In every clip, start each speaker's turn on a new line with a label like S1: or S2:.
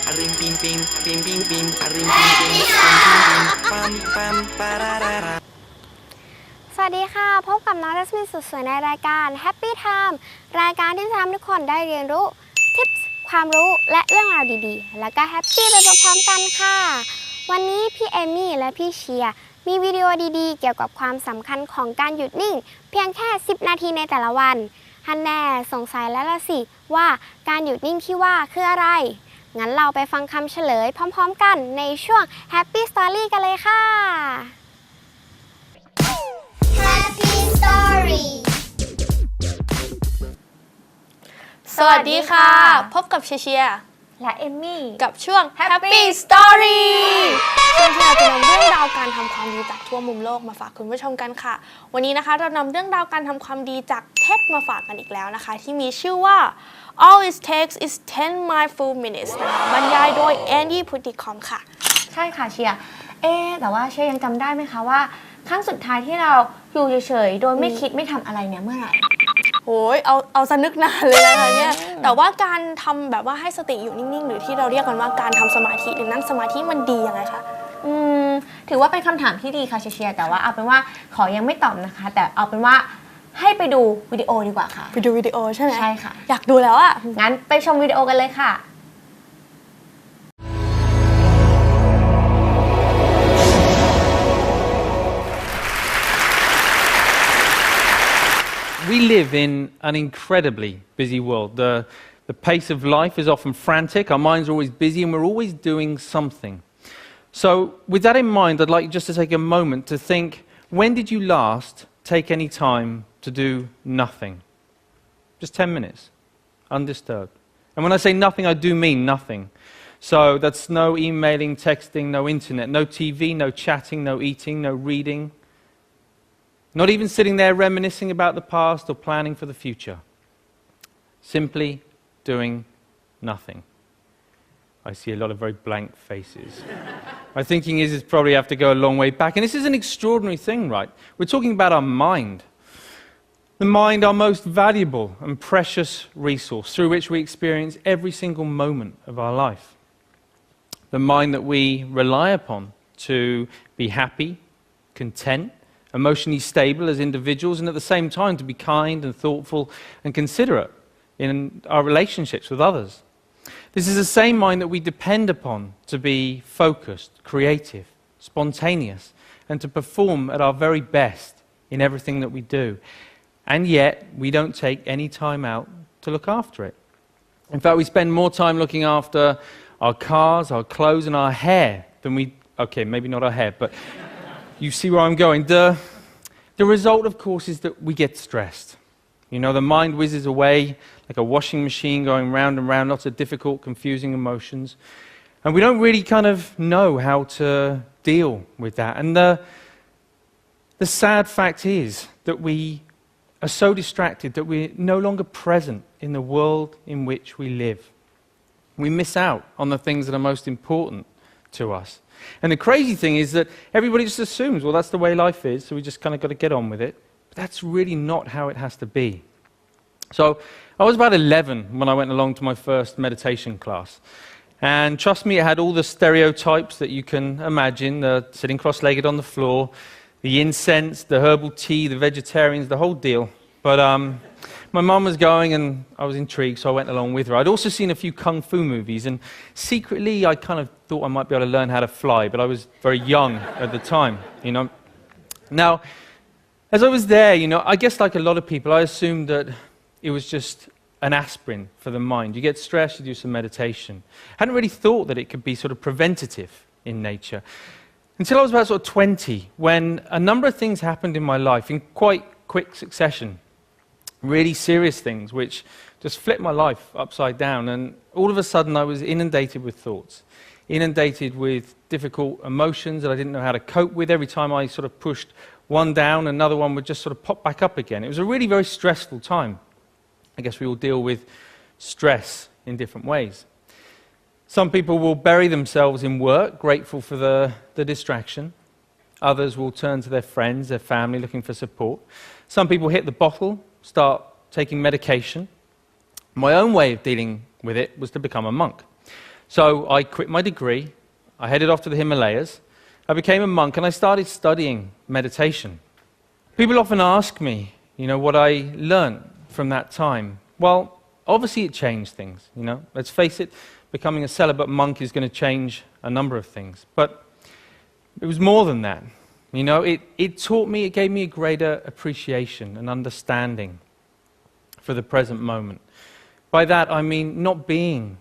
S1: Arim pim pim pim pim pim arim pim pim pim pim pam pam pararara
S2: สวัสดีค่ะพบกับน้องรัศมีสุดสวยในรายการ Happy Time รายการที่จะทำให้ทุกคนได้เรียนรู้ทิปส์ความรู้และเรื่องราวดีๆแล้วก็แฮปปี้ไปพร้อมๆกันค่ะวันนี้พี่เอมี่และพี่เชียร์มีวิดีโอดีๆเกี่ยวกับความสำคัญของการหยุดนิ่งเพียงแค่10นาทีในแต่ละวันฮันแน่สงสัยแล้วล่ะสิว่าการหยุดนิ่งที่ว่าคืออะไรงั้นเราไปฟังคำเฉลยพร้อมๆกันในช่วง Happy Story กันเลยค่ะ
S3: Happy Story
S4: สวัสดีค่ะพบกับเชียร์
S2: และเอมมี่
S4: กับช่วง Happy Story
S2: ช่วงที่เราจะนำเรื่องราวการทำความดีจาก
S4: ทั่วมุมโลกมาฝากคุณผู้ชมกันค่ะวันนี้นะคะเรานำเรื่องราวการทำความดีจากเท็ดมาฝากกันอีกแล้วนะคะที่มีชื่อว่า All it takes is 10 mindful minutes นะคะบรรยายโดยแอนดี้พุทธิคอมค่ะ
S5: ใช่ค่ะเชียร์แต่ว่าเชียร์ยังจำได้ไหมคะว่าครั้งสุดท้ายที่เราอยู่เฉยๆโดยไม่คิดไม่ทำอะไรเนี่ยเมื่อไหร่
S4: โอ้ยเอาสนึกนานเลยนะคะเนี่ยแต่ว่าการทำแบบว่าให้สติอยู่นิ่งๆหรือที่เราเรียกกันว่าการทำสมาธิหรือนั่งสมาธิมันดียังไงคะ
S5: ถือว่าเป็นคำถามที่ดีค่ะเชียร์แต่ว่าเอาเป็นว่าขอยังไม่ตอบนะคะแต่เอาเป็นว่าให้ไปดูวิดีโอดีกว่าค่ะ
S4: ไปดูวิดีโอใช่ไหม
S5: ใช่ค่ะ
S4: อยากดูแล้วอะ
S5: งั้นไปชมวิดีโอกันเลยค่ะ
S6: We live in an incredibly busy world. The pace of life is often frantic, our minds are always busy, and we're always doing something. So, with that in mind, I'd like just to take a moment to think, when did you last take any time to do nothing? Just 10 minutes, undisturbed. And when I say nothing, I do mean nothing. So, that's no emailing, texting, no internet, no TV, no chatting, no eating, no reading. Not even sitting there reminiscing about the past or planning for the future. Simply doing nothing. I see a lot of very blank faces. My thinking is probably have to go a long way back. And this is an extraordinary thing, right? We're talking about our mind. The mind, our most valuable and precious resource through which we experience every single moment of our life. The mind that we rely upon to be happy, content, emotionally stable as individuals, and at the same time to be kind and thoughtful and considerate in our relationships with others. This is the same mind that we depend upon to be focused, creative, spontaneous, and to perform at our very best in everything that we do. And yet, we don't take any time out to look after it. In fact, we spend more time looking after our cars, our clothes, and our hair than okay, maybe not our hair, but you see where I'm going. The result, of course, is that we get stressed. You know, the mind whizzes away like a washing machine going round and round, lots of difficult, confusing emotions. And we don't really kind of know how to deal with that. And the sad fact is that we are so distracted that we're no longer present in the world in which we live. We miss out on the things that are most important to us. And the crazy thing is that everybody just assumes, well, that's the way life is, so we just kind of got to get on with it. But that's really not how it has to be. So I was about 11 when I went along to my first meditation class. And trust me, it had all the stereotypes that you can imagine, the sitting cross-legged on the floor, the incense, the herbal tea, the vegetarians, the whole deal. But my mum was going and I was intrigued, so I went along with her. I'd also seen a few kung fu movies, and secretly I kind of thought I might be able to learn how to fly, but I was very young at the time, you know. Now, as I was there, you know, I guess like a lot of people, I assumed that it was just an aspirin for the mind. You get stressed, you do some meditation. I hadn't really thought that it could be sort of preventative in nature. Until I was about sort of 20, when a number of things happened in my life in quite quick succession. Really serious things which just flipped my life upside down, and all of a sudden I was inundated with thoughts, inundated with difficult emotions that I didn't know how to cope with. Every time I sort of pushed one down, another one would just sort of pop back up again. It was a really very stressful time. I guess we all deal with stress in different ways. Some people will bury themselves in work, grateful for the distraction. Others will turn to their friends, their family, looking for support. Some people hit the bottle, start taking medication. My own way of dealing with it was to become a monk. So I quit my degree, I headed off to the Himalayas, I became a monk, and I started studying meditation. People often ask me, what I learned from that time. Well, obviously it changed things, Let's face it, becoming a celibate monk is going to change a number of things. But it was more than that. It taught me, it gave me a greater appreciation and understanding for the present moment. By that I mean not being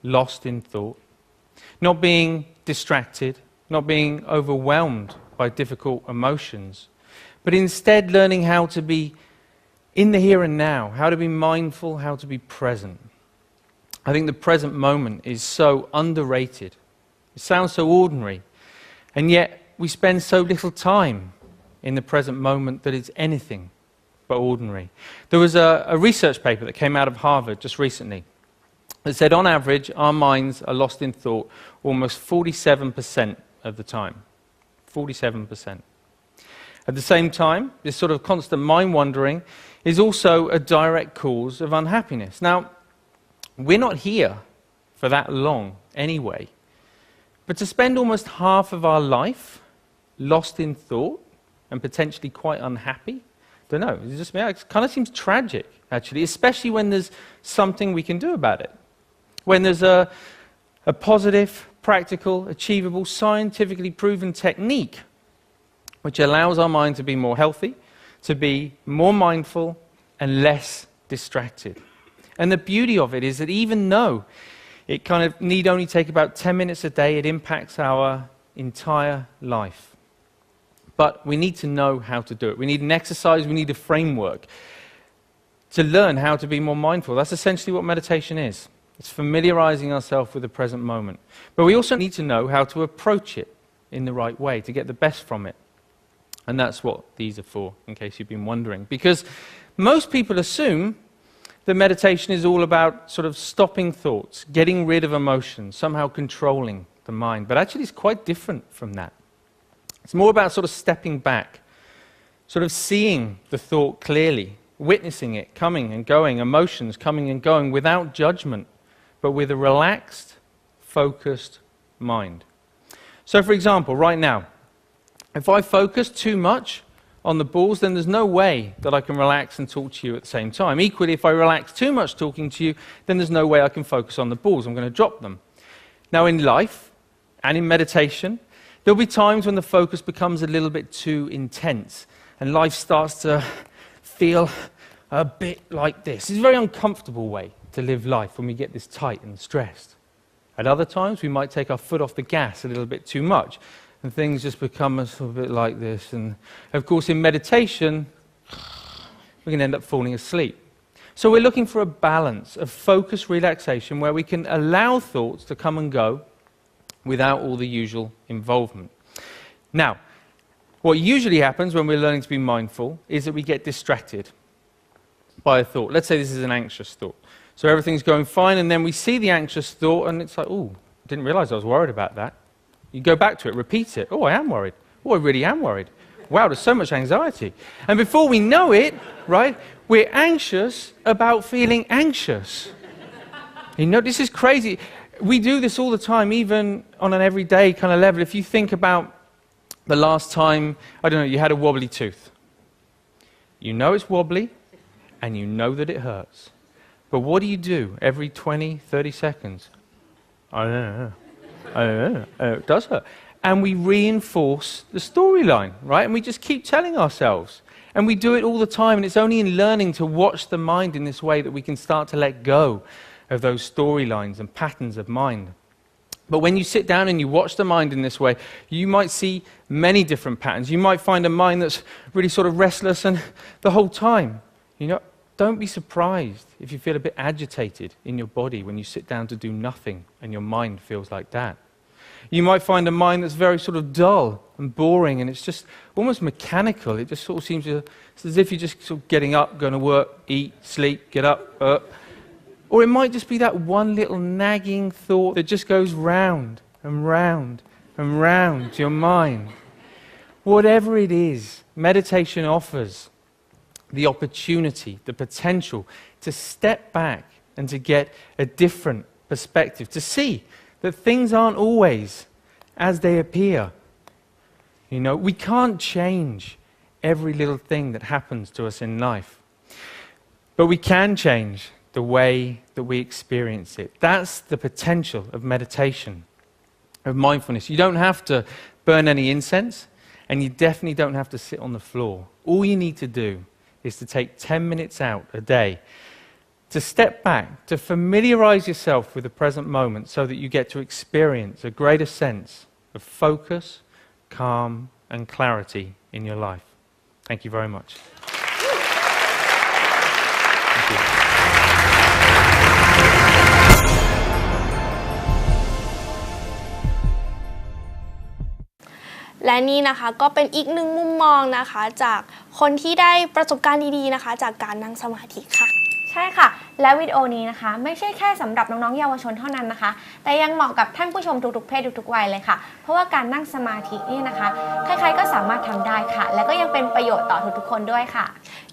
S6: lost in thought, not being distracted, not being overwhelmed by difficult emotions, but instead learning how to be in the here and now, how to be mindful, how to be present. I think the present moment is so underrated. It sounds so ordinary, and yet we spend so little time in the present moment that it's anything but ordinary. There was a research paper that came out of Harvard just recently that said on average our minds are lost in thought almost 47% of the time. 47%. At the same time, this sort of constant mind wandering is also a direct cause of unhappiness. Now, we're not here for that long anyway, but to spend almost half of our life lost in thought and potentially quite unhappy, don't know, it kind of seems tragic, actually, especially when there's something we can do about it. When there's a positive, practical, achievable, scientifically proven technique which allows our mind to be more healthy, to be more mindful and less distracted. And the beauty of it is that even though it kind of need only take about 10 minutes a day, it impacts our entire life. But we need to know how to do it. We need an exercise, we need a framework to learn how to be more mindful. That's essentially what meditation is. It's familiarizing ourselves with the present moment. But we also need to know how to approach it in the right way to get the best from it. And that's what these are for, in case you've been wondering. Because most people assume that meditation is all about sort of stopping thoughts, getting rid of emotions, somehow controlling the mind. But actually it's quite different from that. It's more about sort of stepping back, sort of seeing the thought clearly, witnessing it coming and going, emotions coming and going without judgment, but with a relaxed, focused mind. So for example, right now, if I focus too much on the balls, then there's no way that I can relax and talk to you at the same time. Equally, if I relax too much talking to you, then there's no way I can focus on the balls. I'm going to drop them. Now in life and in meditation, there'll be times when the focus becomes a little bit too intense and life starts to feel a bit like this. It's a very uncomfortable way to live life when we get this tight and stressed. At other times, we might take our foot off the gas a little bit too much and things just become a little bit like this. And of course, in meditation, we can end up falling asleep. So we're looking for a balance of focused relaxation where we can allow thoughts to come and go without all the usual involvement. Now, what usually happens when we're learning to be mindful is that we get distracted by a thought. Let's say this is an anxious thought. So everything's going fine, and then we see the anxious thought, and it's like, oh, I didn't realize I was worried about that. You go back to it, repeat it. Oh, I am worried. Oh, I really am worried. Wow, there's so much anxiety. And before we know it, right, we're anxious about feeling anxious. This is crazy. We do this all the time, even on an everyday kind of level. If you think about the last time, I don't know, you had a wobbly tooth. You know it's wobbly, and you know that it hurts. But what do you do every 20, 30 seconds? I don't know. It does hurt. And we reinforce the storyline, right? And we just keep telling ourselves. And we do it all the time. And it's only in learning to watch the mind in this way that we can start to let go of those storylines and patterns of mind. But when you sit down and you watch the mind in this way, you might see many different patterns. You might find a mind that's really sort of restless and the whole time. Don't be surprised if you feel a bit agitated in your body when you sit down to do nothing and your mind feels like that. You might find a mind that's very sort of dull and boring and it's just almost mechanical. It just sort of seems it's as if you're just sort of getting up, going to work, eat, sleep, get up. Or it might just be that one little nagging thought that just goes round and round and round your mind. Whatever it is, meditation offers the opportunity, the potential to step back and to get a different perspective, to see that things aren't always as they appear. You know, we can't change every little thing that happens to us in life, but we can change the way that we experience it. That's the potential of meditation, of mindfulness. You don't have to burn any incense, and you definitely don't have to sit on the floor. All you need to do is to take 10 minutes out a day to step back, to familiarize yourself with the present moment so that you get to experience a greater sense of focus, calm, and clarity in your life. Thank you very much. Thank you.
S4: และนี่นะคะก็เป็นอีกหนึ่งมุมมองนะคะจากคนที่ได้ประสบการณ์ดีๆนะคะจากการนั่งสมาธิค่ะ
S5: ใช่ค่ะและวิดีโอนี้นะคะไม่ใช่แค่สำหรับน้องๆเยาวชนเท่านั้นนะคะแต่ยังเหมาะกับท่านผู้ชมทุกๆเพศทุกๆวัยเลยค่ะเพราะว่าการนั่งสมาธินี่นะคะใครๆก็สามารถทำได้ค่ะและก็ยังเป็นประโยชน์ต่อทุกๆคนด้วยค่ะ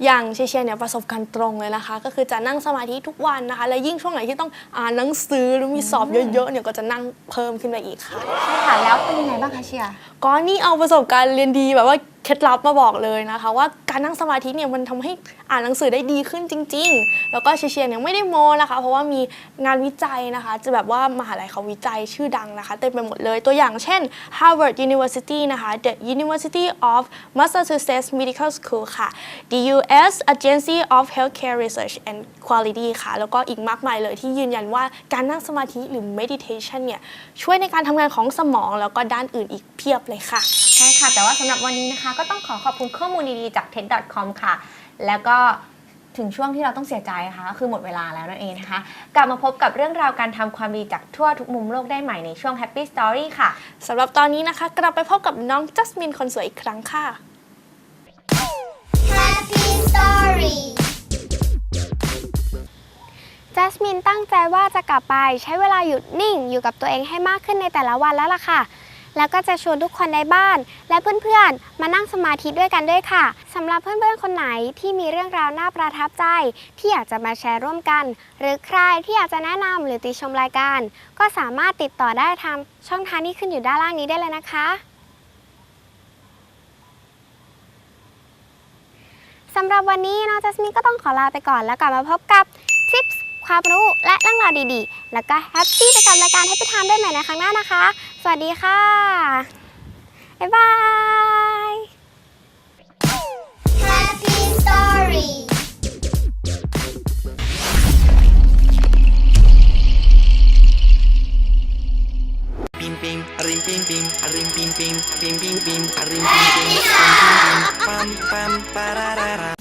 S4: อย่างเชียร์เนี่ยประสบการณ์ตรงเลยนะคะก็คือจะนั่งสมาธิทุกวันนะคะและยิ่งช่วงไหนที่ต้องอ่านหนังสือหรือมีสอบเยอะๆเนี่ยก็จะนั่งเพิ่มขึ้นมาอีกค่ะ
S5: ใช่ค่ะแล้วเป็นยังไงบ้างคะเชียร์
S4: ก็นี่เอาประสบการณ์เรียนดีแบบว่าเคล็ดลับมาบอกเลยนะคะว่าการนั่งสมาธิเนี่ยมันทำให้อ่านหนังสือได้ดีขึ้นจริงๆแล้วก็เชียร์เนี่ยไม่ได้โม้นะคะเพราะว่ามีงานวิจัยนะคะจะแบบว่ามหาลัยเขาวิจัยชื่อดังนะคะเต็มไปหมดเลยตัวอย่างเช่น Harvard University นะคะ The University of Massachusetts Medical School ค่ะ The U.S. Agency of Healthcare Research and Quality ค่ะแล้วก็อีกมากมายเลยที่ยืนยันว่าการนั่งสมาธิหรือ meditation เนี่ยช่วยในการทำงานของสมองแล้วก็ด้านอื่นอีกเพียบเลยค่ะ
S5: ใช่ค่ะแต่ว่าสำหรับวันนี้นะคะก็ต้องขอบคุณข้อมูลดีๆจาก TED.com ค่ะแล้วก็ถึงช่วงที่เราต้องเสียใจนะคะก็คือหมดเวลาแล้วนั่นเองนะคะกลับมาพบกับเรื่องราวการทำความดีจากทั่วทุกมุมโลกได้ใหม่ในช่วง Happy Story ค่ะ
S4: สำหรับตอนนี้นะคะกลับไปพบกับน้องจัสมินคนสวยอีกครั้งค่ะ
S3: Happy Story
S2: จัสมินตั้งใจว่าจะกลับไปใช้เวลาหยุดนิ่งอยู่กับตัวเองให้มากขึ้นในแต่ละวันแล้วล่ะค่ะแล้วก็จะชวนทุกคนในบ้านและเพื่อนๆมานั่งสมาธิด้วยกันด้วยค่ะสำหรับเพื่อนๆคนไหนที่มีเรื่องราวน่าประทับใจที่อยากจะมาแชร์ร่วมกันหรือใครที่อยากจะแนะนำหรือติชมรายการก็สามารถติดต่อได้ทางช่องทางที่ขึ้นอยู่ด้านล่างนี้ได้เลยนะคะสำหรับวันนี้น้องจัสมินก็ต้องขอลาไปก่อนแล้วกลับมาพบกับทิปส์ความรู้และเรื่องราวดีๆแล้วก็แฮปปี้ไปกับรายการ Happy Time ได้ใหม่ในครั้งหน้านะคะสวัสดีค่ะบ๊ายบาย
S3: Happy Story
S1: Bim bim, rim bim bim, rim bim bim, bim bim bim, rim bim bim, bim bim bim, pam pam pararara.